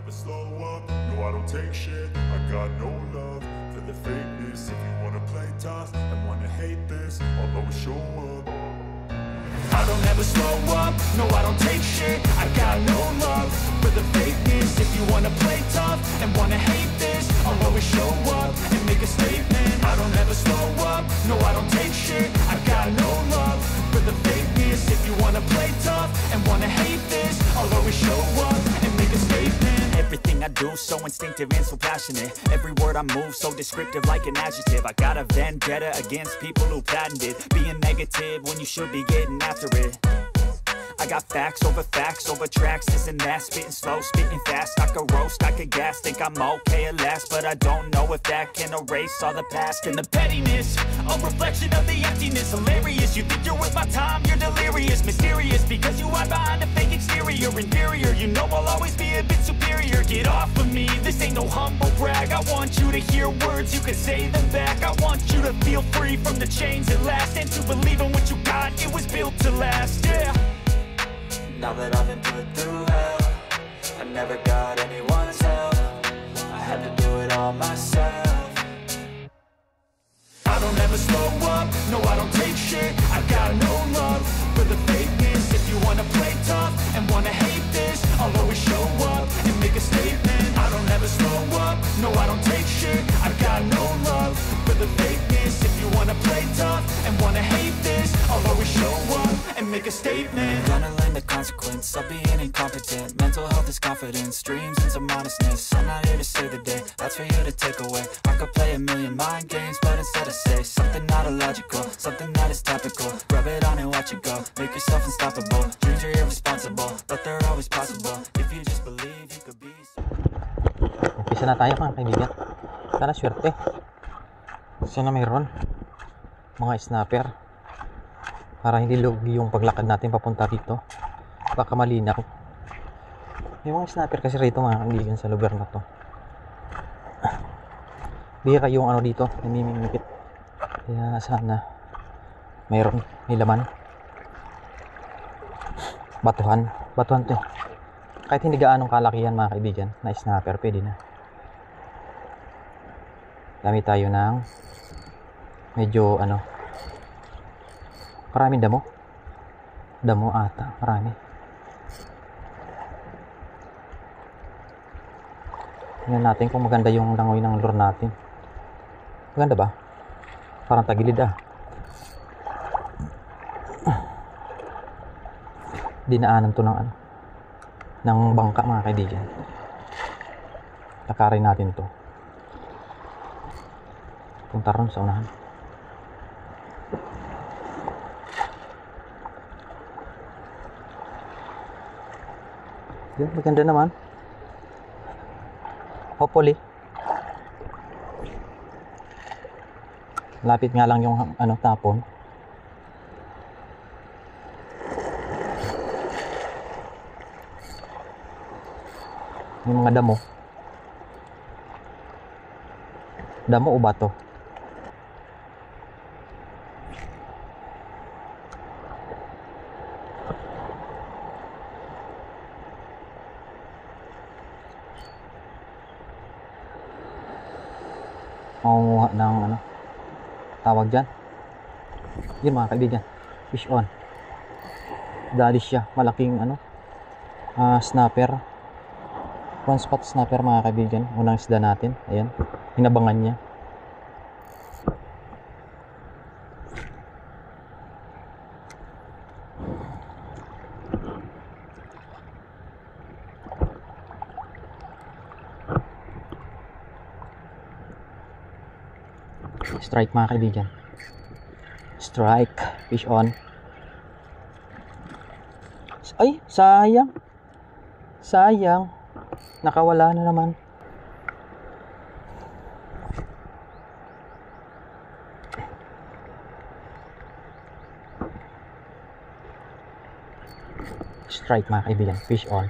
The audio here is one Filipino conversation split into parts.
never slow up, no I don't take shit. I got no love for the fakeness. If you wanna play tough and wanna hate this, I'll always show up. I don't ever slow up, no I don't take shit. I got no love for the fakeness. If you wanna play tough and wanna hate this, I'll always show up and make a statement. I don't ever slow up, no I don't take shit. I got no love for the fakeness. If you wanna play tough and wanna hate this, I'll always show up and make a statement. Everything I do so instinctive and so passionate. Every word I move so descriptive like an adjective. I got a vendetta against people who patented being negative when you should be getting after it. I got facts over tracks, this and that. Spitting slow, spitting fast. I could roast, I could gas. Think I'm okay at last, but I don't know if that can erase all the past. And the pettiness, a reflection of the emptiness. Hilarious, you think you're worth my time, you're delirious. Mysterious, because you hide behind a fake exterior. Inferior, you know I'll always be a bit superior. Get off of me, this ain't no humble brag. I want you to hear words, you can say them back. I want you to feel free from the chains at last, and to believe in what you got, it was built to last, yeah. Now that I've been put through hell, I never got anyone's help. I had to do it all myself. I don't ever slow up, no I don't take shit. I got no love for the fakeness. If you wanna play tough and wanna hate this, I'll always show up and make a statement. I don't ever slow up, no I don't take shit. I got no love for the fakeness. If you wanna play tough and wanna hate this, I'll always show up and make a statement. Gonna learn the consequence of being incompetent. Mental health is confidence, dreams and some modestness. I'm not here to save the day, that's for you to take away. I could play a million mind games, but instead I say something not illogical, something that is topical. Rub it on and watch it go, make yourself unstoppable. Dreams are irresponsible, but they're always possible. If you just believe you could be. Umpisa na tayo mga kaibigan. Sana swerte. Sana mayroon mga snapper para hindi lugi yung paglakad natin papunta dito. Baka malinaw. May mga snapper kasi rito mga kaibigan sa lugar na to. Bihira yung ano dito, namimingwit. Kaya sana mayroon, may laman. Batuhan to. Kahit hindi gaanong kalakihan mga kaibigan na snapper, pwede na. Gamit tayo ng medyo ano, maraming damo ata, marami. Tingnan natin kung maganda yung langoy ng lure natin. Maganda ba? Parang tagilid dinaanan to ng ano, ng bangka mga kaibigan. Lakarin natin to. Punta ron sa unahan. Yun, maganda naman. Hopefully. Lapit nga lang yung ano, tapon. Yung mga damo. Damo o bato? Mangunguha ng ano, tawag dyan. Yun mga kaibigan, fish on. Dali siya, malaking ano, snapper, one spot snapper mga kaibigan. Unang isda natin, ayan, hinabangan niya. Strike mga kaibigan. Strike. Fish on. Ay, sayang. Sayang. Nakawala na naman. Strike mga kaibigan. Fish on.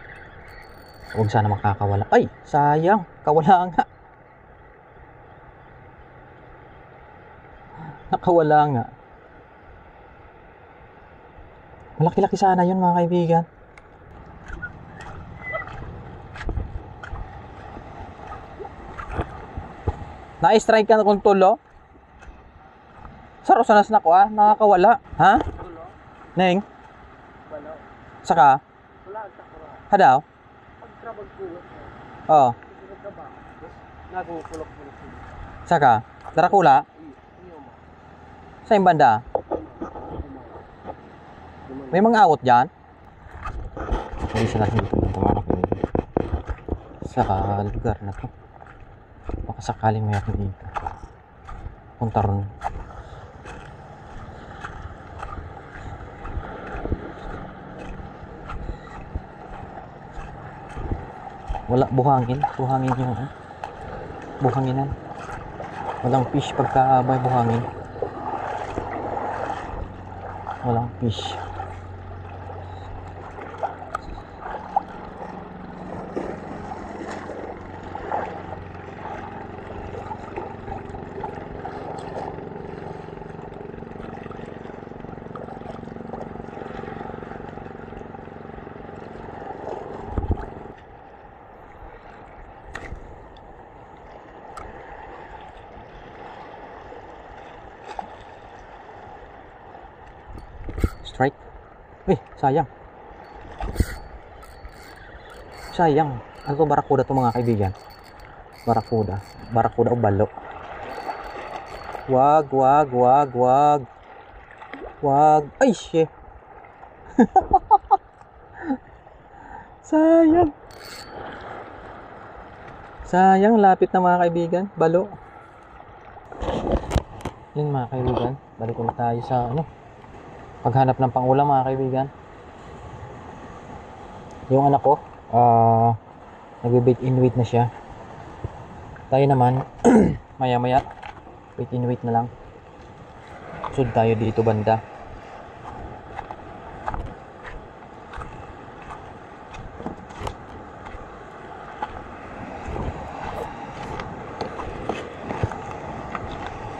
Huwag sana makakawala. Ay, sayang. Kawala nga. Nakawala nga. Malaki-laki sana yun mga kaibigan. Na-strike ka na kung tulo? Saro sa nas na ko nakakawala. Ha? Neng? Saka? Hadaw? Oo. Saka? Darakula? Sa banda? May mga awot dyan? May isa natin dito ng tumarap sa lugar na to. Baka sakaling may ako dito. Punta ron. Wala buhangin. Buhangin yung buhanginan. Walang fish pagka may buhangin. Walang fish. Strike. Sayang. Sayang. Ano to, barakuda to mga kaibigan? Barakuda. Barakuda o balo. Wag. Ay, shit. Sayang. Sayang, lapit na mga kaibigan. Balo. Yun mga kaibigan. Balik ulit tayo sa paghanap ng pangulam mga kaibigan. Yung anak ko nagbe-bait in wait na siya. Tayo naman maya maya wait in wait na lang. Sud tayo dito banda.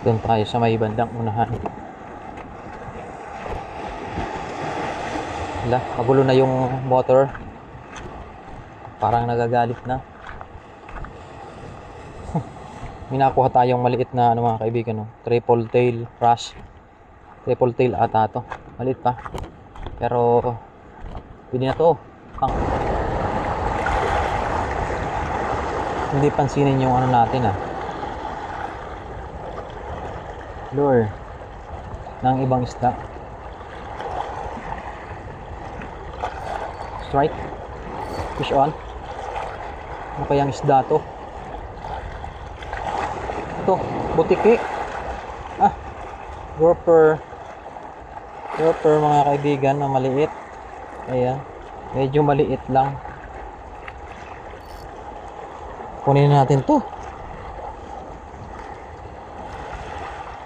Doon tayo sa may bandang unahan. Magulo na yung motor. Parang nagagalit na. Minakuha tayong maliit na mga kaibigan, triple tail rush. Triple tail ata to. Maliit pa. Pero pwede na to. Hindi pansinin yung natin lure ng ibang isda. Strike. Fish on. Ano kayang isda to? Ito, butiki. Grouper. Grouper mga kaibigan na maliit. Ayan. Medyo maliit lang. Kunin natin to.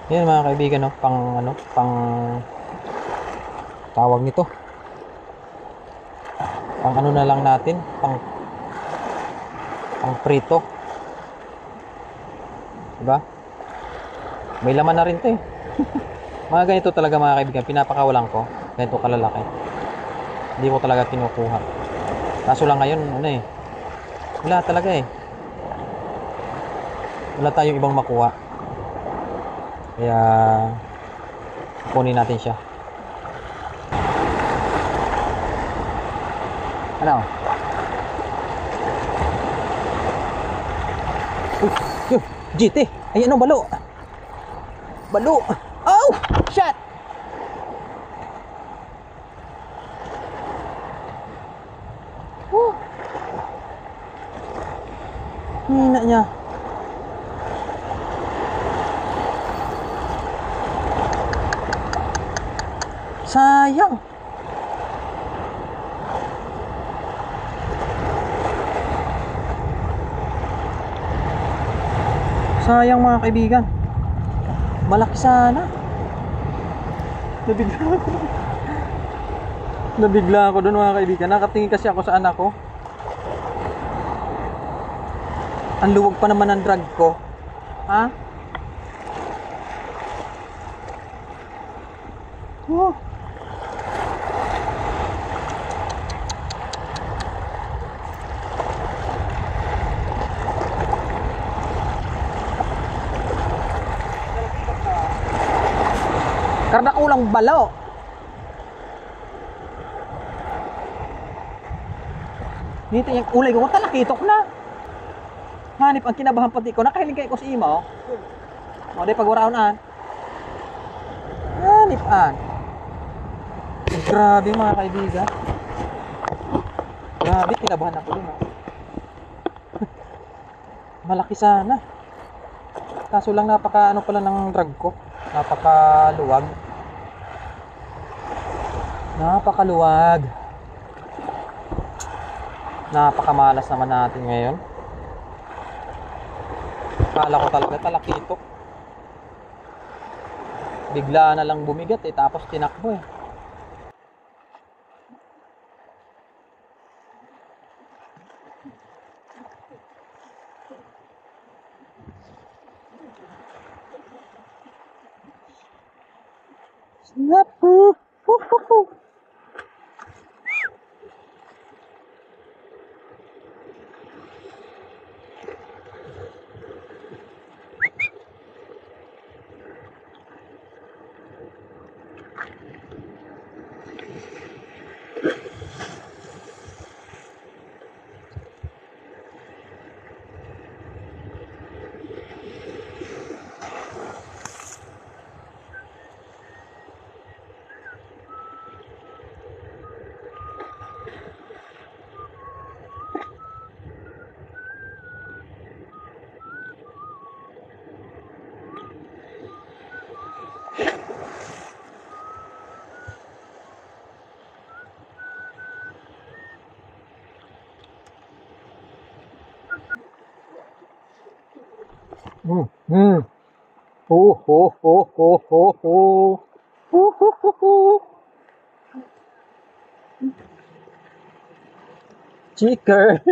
Ayan mga kaibigan, pang tawag nito. Pang na lang natin, pang prito. Diba? May laman na rin 'to Mga ganito talaga mga kaibigan, pinapakawalan ko. Ganito kalalaki. Hindi ko talaga kinukuha. Kaso lang ngayon, wala talaga wala tayong ibang makuha. Kaya kunin natin siya. Ano? GT! Ayan balo! Balo! Oh! Shot! Hina niya. Sayang. Sayang mga kaibigan. Malaki sana. Nabigla ako doon mga kaibigan. Nakatingin kasi ako sa anak ko. Ang luwag pa naman ng drag ko. Ha? Oh. Karna ulang balo. Dito yung ulay ko, talakitok na. Hanip ang kinabahan pati ko, nakahiling kayo ko sa imo. O, di pagwaraon-an. Hanip-an. Grabe mga kaibigan. Grabe, kinabahan ako dun. Malaki sana. Kaso lang napaka ano pala ng drag ko. Napakaluwag. Napakaluwag. Napakamalas naman natin ngayon. Kala ko talaga talakitok. Bigla na lang bumigat eh, tapos tinakbo eh. Snapu! Huhuhu! Ho ho ho ho ho ho. Ho ho ho ho. Chicker.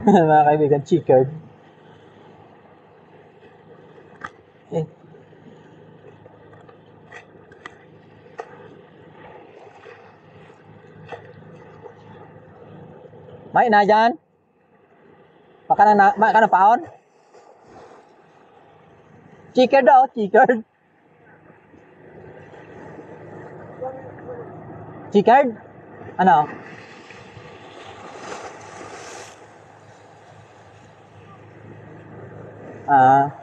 Mga kaibigan, chicker. Eh. May na dyan? Maka na paon? Chicken daw, chicken. Chicken? Ano? Ah.